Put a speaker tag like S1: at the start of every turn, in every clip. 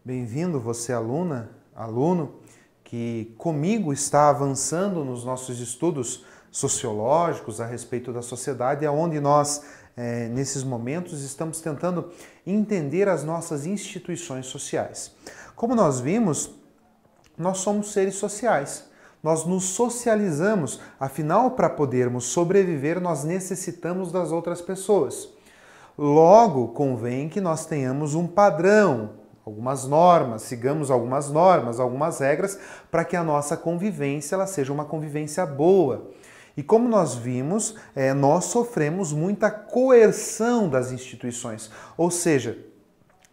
S1: Bem-vindo, você aluna, aluno, que comigo está avançando nos nossos estudos sociológicos a respeito da sociedade, onde nós, nesses momentos, estamos tentando entender as nossas instituições sociais. Como nós vimos, nós somos seres sociais. Nós nos socializamos, afinal, para podermos sobreviver, nós necessitamos das outras pessoas. Logo, convém que nós tenhamos um padrão, algumas normas, sigamos algumas normas, algumas regras, para que a nossa convivência ela seja uma convivência boa. E como nós vimos, nós sofremos muita coerção das instituições, ou seja,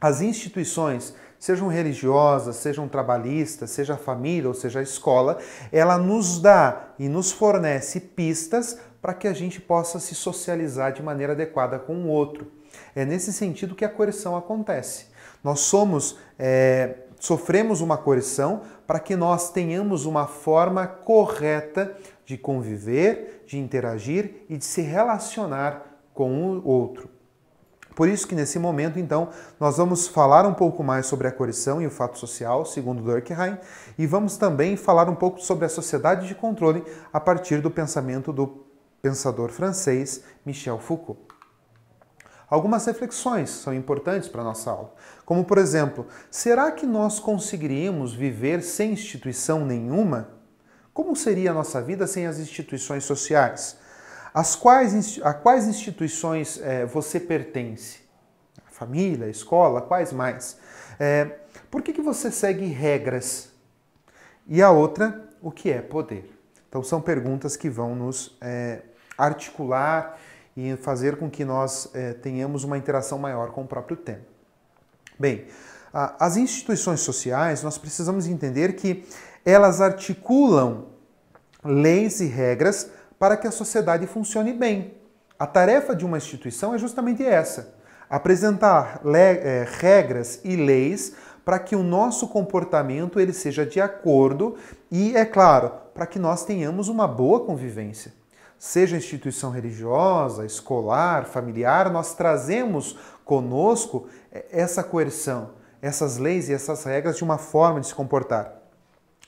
S1: as instituições, sejam religiosas, sejam trabalhistas, seja a família ou seja a escola, ela nos dá e nos fornece pistas para que a gente possa se socializar de maneira adequada com o outro. É nesse sentido que a coerção acontece. Nós sofremos uma coerção para que nós tenhamos uma forma correta de conviver, de interagir e de se relacionar com o outro. Por isso que nesse momento, então, nós vamos falar um pouco mais sobre a coerção e o fato social, segundo Durkheim, e vamos também falar um pouco sobre a sociedade de controle a partir do pensamento do pensador francês Michel Foucault. Algumas reflexões são importantes para a nossa aula, como por exemplo, será que nós conseguiríamos viver sem instituição nenhuma? Como seria a nossa vida sem as instituições sociais? A quais instituições você pertence? A família, a escola, quais mais? Por que você segue regras? E a outra, o que é poder? Então são perguntas que vão nos articular e fazer com que nós tenhamos uma interação maior com o próprio tema. Bem, as instituições sociais, nós precisamos entender que elas articulam leis e regras para que a sociedade funcione bem. A tarefa de uma instituição é justamente essa: apresentar regras e leis para que o nosso comportamento ele seja de acordo e, é claro, para que nós tenhamos uma boa convivência. Seja instituição religiosa, escolar, familiar, nós trazemos conosco essa coerção, essas leis e essas regras de uma forma de se comportar.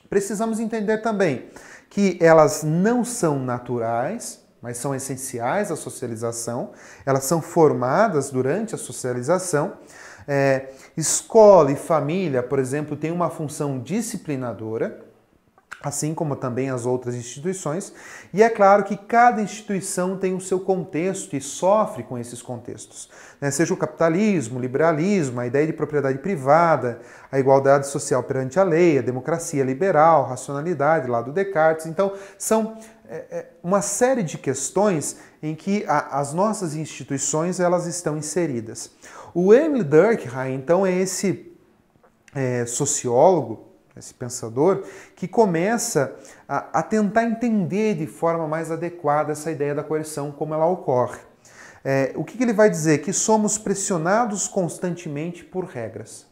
S1: Precisamos entender também que elas não são naturais, mas são essenciais à socialização, elas são formadas durante a socialização. Escola e família, por exemplo, têm uma função disciplinadora, assim como também as outras instituições, e é claro que cada instituição tem o seu contexto e sofre com esses contextos, né? Seja o capitalismo, o liberalismo, a ideia de propriedade privada, a igualdade social perante a lei, a democracia liberal, a racionalidade lá do Descartes. Então, são uma série de questões em que as nossas instituições elas estão inseridas. O Emile Durkheim, então, é esse sociólogo, esse pensador, que começa a tentar entender de forma mais adequada essa ideia da coerção, como ela ocorre. O que ele vai dizer? Que somos pressionados constantemente por regras.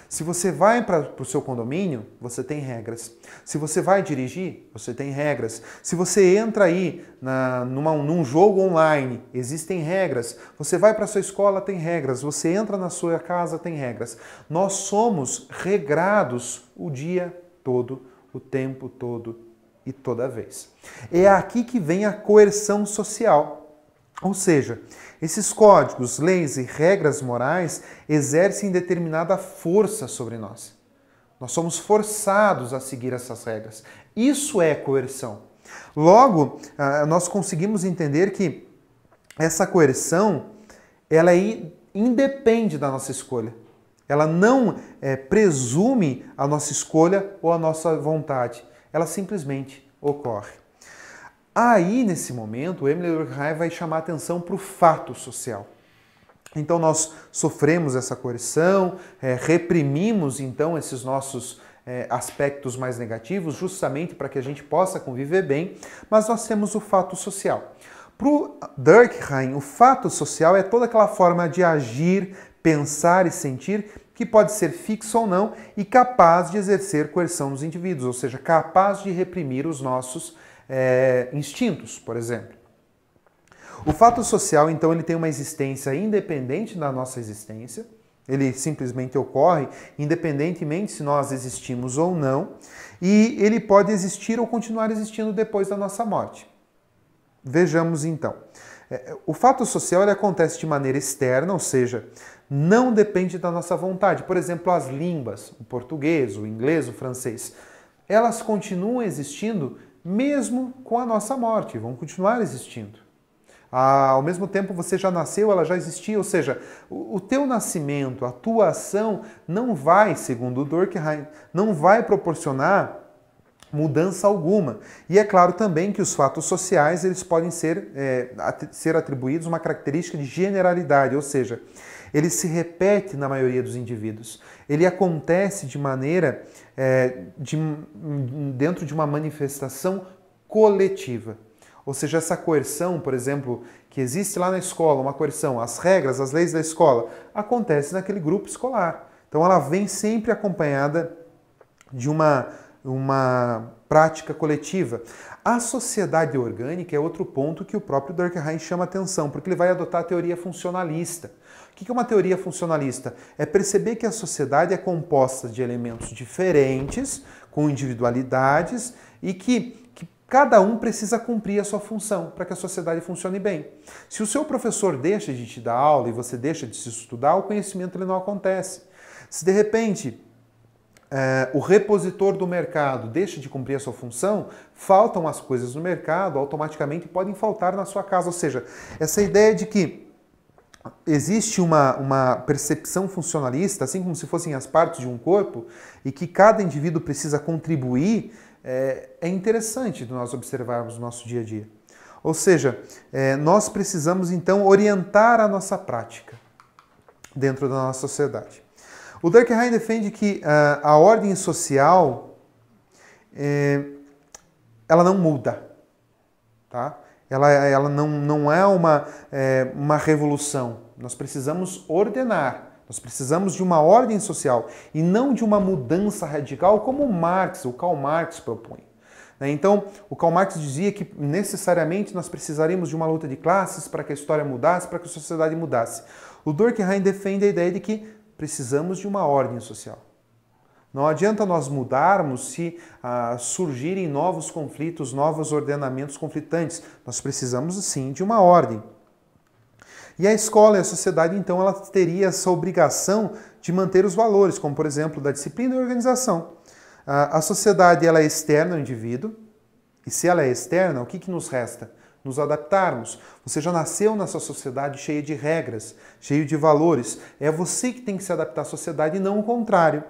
S1: Se você vai para o seu condomínio, você tem regras. Se você vai dirigir, você tem regras. Se você entra aí num jogo online, existem regras. Você vai para a sua escola, tem regras. Você entra na sua casa, tem regras. Nós somos regrados o dia todo, o tempo todo e toda vez. É aqui que vem a coerção social. Ou seja, esses códigos, leis e regras morais exercem determinada força sobre nós. Nós somos forçados a seguir essas regras. Isso é coerção. Logo, nós conseguimos entender que essa coerção, ela independe da nossa escolha. Ela não presume a nossa escolha ou a nossa vontade. Ela simplesmente ocorre. Aí, nesse momento, o Emile Durkheim vai chamar a atenção para o fato social. Então, nós sofremos essa coerção, reprimimos, então, esses nossos aspectos mais negativos, justamente para que a gente possa conviver bem, mas nós temos o fato social. Para o Durkheim, o fato social é toda aquela forma de agir, pensar e sentir que pode ser fixo ou não e capaz de exercer coerção nos indivíduos, ou seja, capaz de reprimir os nossos instintos, por exemplo. O fato social, então, ele tem uma existência independente da nossa existência, Ele simplesmente ocorre, independentemente se nós existimos ou não, e ele pode existir ou continuar existindo depois da nossa morte. Vejamos então. O fato social ele acontece de maneira externa, ou seja, não depende da nossa vontade. Por exemplo, as línguas, o português, o inglês, o francês, elas continuam existindo mesmo com a nossa morte, vão continuar existindo. Ao mesmo tempo você já nasceu, ela já existia, ou seja, o teu nascimento, a tua ação não vai, segundo o Durkheim, não vai proporcionar mudança alguma. E é claro também que os fatos sociais eles podem ser atribuídos uma característica de generalidade, ou seja, ele se repete na maioria dos indivíduos. Ele acontece de maneira dentro de uma manifestação coletiva. Ou seja, essa coerção, por exemplo, que existe lá na escola, uma coerção, as regras, as leis da escola, acontece naquele grupo escolar. Então ela vem sempre acompanhada de uma prática coletiva. A sociedade orgânica é outro ponto que o próprio Durkheim chama atenção, porque ele vai adotar a teoria funcionalista. O que é uma teoria funcionalista? É perceber que a sociedade é composta de elementos diferentes, com individualidades, e que cada um precisa cumprir a sua função para que a sociedade funcione bem. Se o seu professor deixa de te dar aula e você deixa de se estudar, o conhecimento ele não acontece. Se de repente o repositor do mercado deixa de cumprir a sua função, faltam as coisas no mercado, automaticamente podem faltar na sua casa. Ou seja, essa ideia de que existe uma percepção funcionalista, assim como se fossem as partes de um corpo, e que cada indivíduo precisa contribuir, é interessante de nós observarmos no nosso dia a dia. Ou seja, nós precisamos então orientar a nossa prática dentro da nossa sociedade. O Durkheim defende que a ordem social ela não muda, tá? Ela não é uma revolução. Nós precisamos ordenar. Nós precisamos de uma ordem social e não de uma mudança radical como o Karl Marx propõe. Então, o Karl Marx dizia que necessariamente nós precisaríamos de uma luta de classes para que a história mudasse, para que a sociedade mudasse. O Durkheim defende a ideia de que precisamos de uma ordem social. Não adianta nós mudarmos se surgirem novos conflitos, novos ordenamentos conflitantes. Nós precisamos, sim, de uma ordem. E a escola e a sociedade, então, ela teria essa obrigação de manter os valores, como, por exemplo, da disciplina e organização. A sociedade ela é externa ao indivíduo, e se ela é externa, o que nos resta? Nos adaptarmos. Você já nasceu nessa sociedade cheia de regras, cheio de valores. É você que tem que se adaptar à sociedade e não o contrário.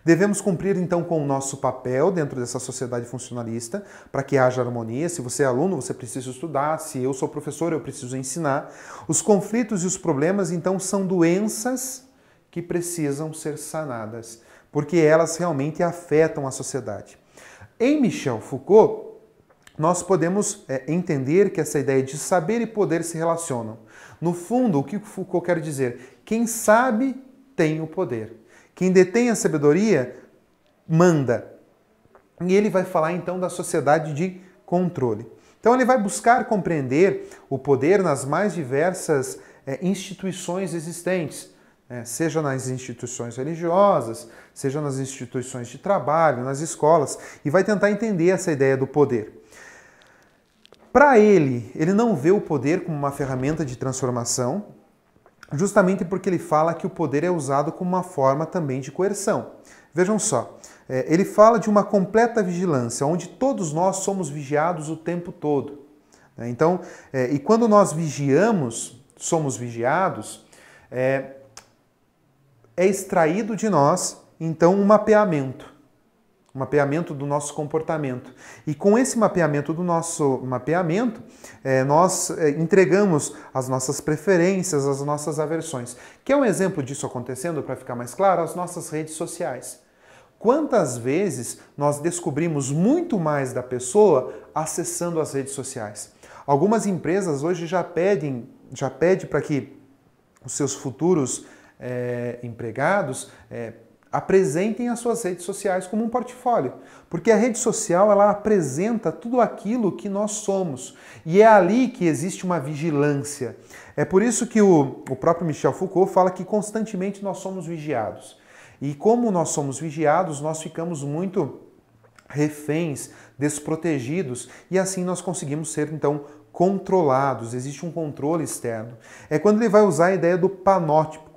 S1: Devemos cumprir, então, com o nosso papel dentro dessa sociedade funcionalista, para que haja harmonia. Se você é aluno, você precisa estudar. Se eu sou professor, eu preciso ensinar. Os conflitos e os problemas, então, são doenças que precisam ser sanadas, porque elas realmente afetam a sociedade. Em Michel Foucault, nós podemos entender que essa ideia de saber e poder se relacionam. No fundo, o que Foucault quer dizer? Quem sabe tem o poder. Quem detém a sabedoria manda. E ele vai falar então da sociedade de controle. Então ele vai buscar compreender o poder nas mais diversas instituições existentes, seja nas instituições religiosas, seja nas instituições de trabalho, nas escolas, e vai tentar entender essa ideia do poder. Para ele não vê o poder como uma ferramenta de transformação, justamente porque ele fala que o poder é usado como uma forma também de coerção. Vejam só, ele fala de uma completa vigilância, onde todos nós somos vigiados o tempo todo. Então, e quando nós somos vigiados, é extraído de nós, então, um mapeamento do nosso comportamento. E com esse mapeamento nós entregamos as nossas preferências, as nossas aversões. Quer um exemplo disso acontecendo, para ficar mais claro? As nossas redes sociais. Quantas vezes nós descobrimos muito mais da pessoa acessando as redes sociais? Algumas empresas hoje já pedem para que os seus futuros empregados Apresentem as suas redes sociais como um portfólio, porque a rede social ela apresenta tudo aquilo que nós somos e é ali que existe uma vigilância. É por isso que o próprio Michel Foucault fala que constantemente nós somos vigiados. E como nós somos vigiados, nós ficamos muito reféns, desprotegidos e assim nós conseguimos ser então controlados, existe um controle externo. É quando ele vai usar a ideia do panótico,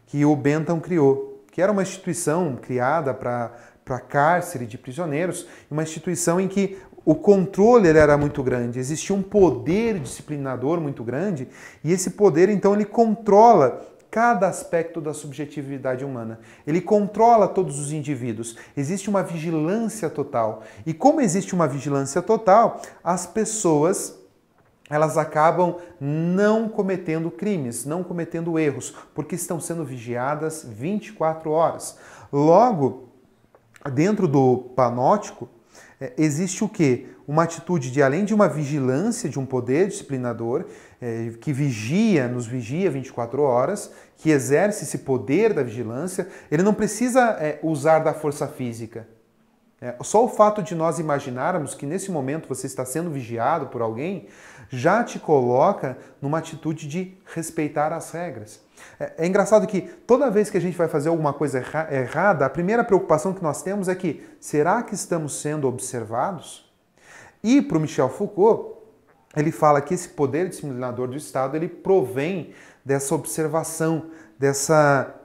S1: que o Bentham criou, que era uma instituição criada para cárcere de prisioneiros, uma instituição em que o controle ele era muito grande, existia um poder disciplinador muito grande, e esse poder, então, ele controla cada aspecto da subjetividade humana. Ele controla todos os indivíduos. Existe uma vigilância total. E como existe uma vigilância total, as pessoas elas acabam não cometendo crimes, não cometendo erros, porque estão sendo vigiadas 24 horas. Logo, dentro do panótico, existe o quê? Uma atitude de, além de uma vigilância de um poder disciplinador, que nos vigia 24 horas, que exerce esse poder da vigilância, ele não precisa usar da força física. Só o fato de nós imaginarmos que nesse momento você está sendo vigiado por alguém, já te coloca numa atitude de respeitar as regras. É engraçado que toda vez que a gente vai fazer alguma coisa errada, a primeira preocupação que nós temos é que, será que estamos sendo observados? E para o Michel Foucault, ele fala que esse poder disciplinador do Estado, ele provém dessa observação,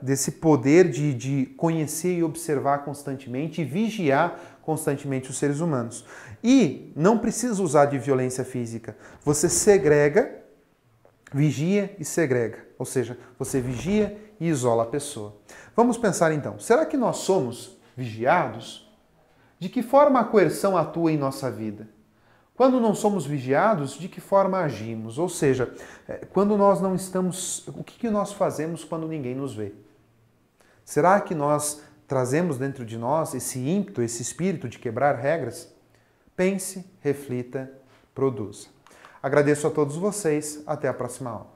S1: desse poder de conhecer e observar constantemente e vigiar constantemente os seres humanos. E não precisa usar de violência física. Você segrega, vigia e segrega. Ou seja, você vigia e isola a pessoa. Vamos pensar então, será que nós somos vigiados? De que forma a coerção atua em nossa vida? Quando não somos vigiados, de que forma agimos? Ou seja, quando nós não estamos... O que nós fazemos quando ninguém nos vê? Será que nós trazemos dentro de nós esse ímpeto, esse espírito de quebrar regras? Pense, reflita, produza. Agradeço a todos vocês. Até a próxima aula.